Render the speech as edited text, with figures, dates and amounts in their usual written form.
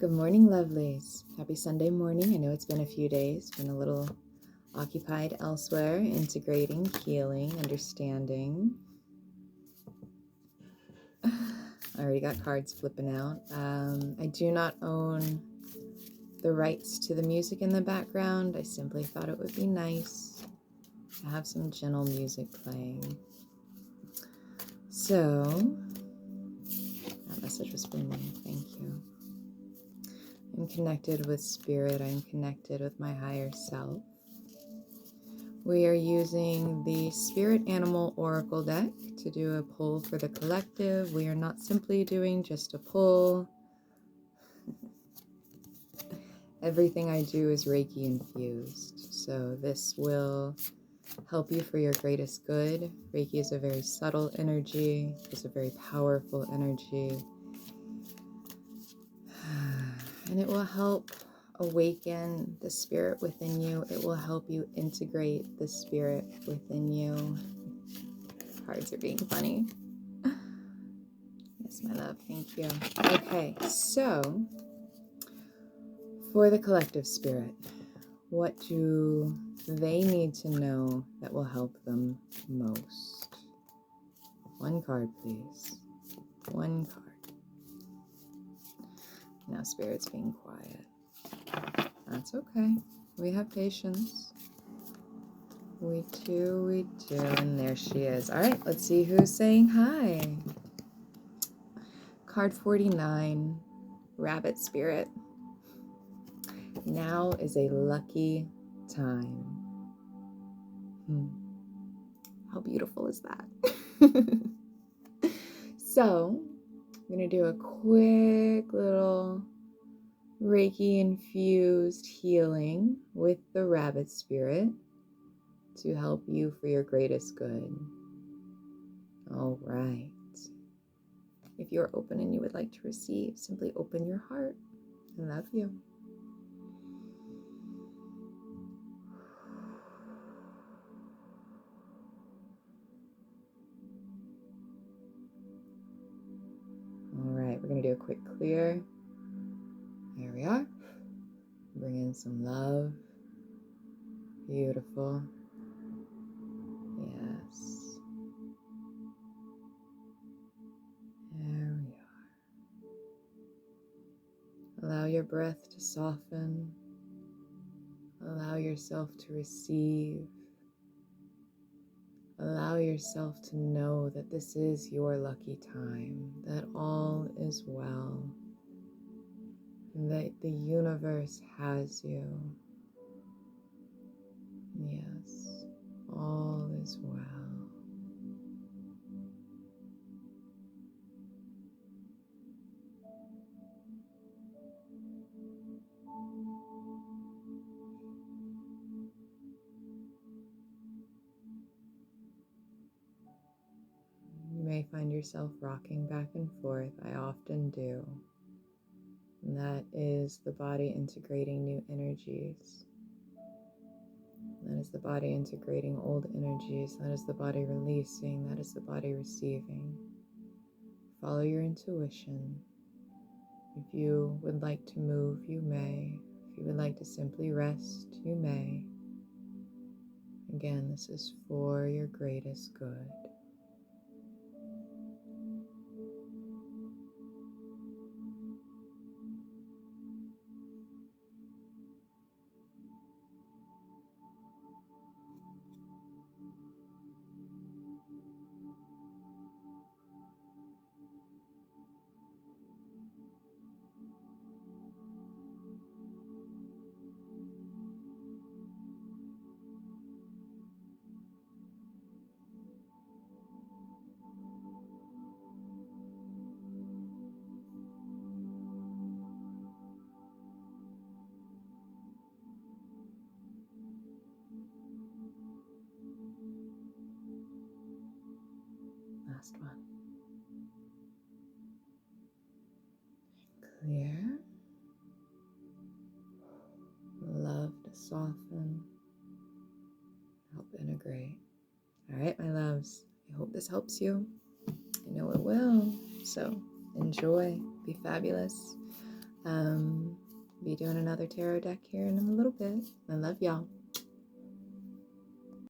Good morning, lovelies. Happy Sunday morning. I know it's been a few days, been a little occupied elsewhere, integrating, healing, understanding. I already got cards flipping out. I do not own the rights to the music in the background. I simply thought it would be nice to have some gentle music playing. So, that message was for me. Thank you. I'm connected with spirit. I'm connected with my higher self. We are using the Spirit Animal Oracle deck to do a pull for the collective. We are not simply doing just a pull. Everything I do is Reiki infused. So this will help you for your greatest good. Reiki is a very subtle energy. It's a very powerful energy. And it will help awaken the spirit within you. It will help you integrate the spirit within you. Cards are being funny. Yes, my love. Thank you. Okay, so for the collective spirit, what do they need to know that will help them most? One card, please. One card. Now spirit's being quiet. That's okay. We have patience. We do. And there she is. All right, let's see who's saying hi. Card 49, Rabbit Spirit. Now is a lucky time. How beautiful is that? So, I'm going to do a quick little Reiki infused healing with the rabbit spirit to help you for your greatest good. All right. If you're open and you would like to receive, simply open your heart. I love you. All right, we're going to do a quick clear. There we are. Bring in some love. Beautiful. Yes. There we are. Allow your breath to soften. Allow yourself to receive. Allow yourself to know that this is your lucky time, that all is well, and that the universe has you. Yes, all is well. You may find yourself rocking back and forth. I often do. And that is the body integrating new energies. That is the body integrating old energies. That is the body releasing. That is the body receiving. Follow your intuition. If you would like to move, you may. If you would like to simply rest, you may. Again, this is for your greatest good. Last one. Clear. Love to soften. Help integrate. All right, my loves. I hope this helps you. I know it will. So enjoy. Be fabulous. Be doing another tarot deck here in a little bit. I love y'all.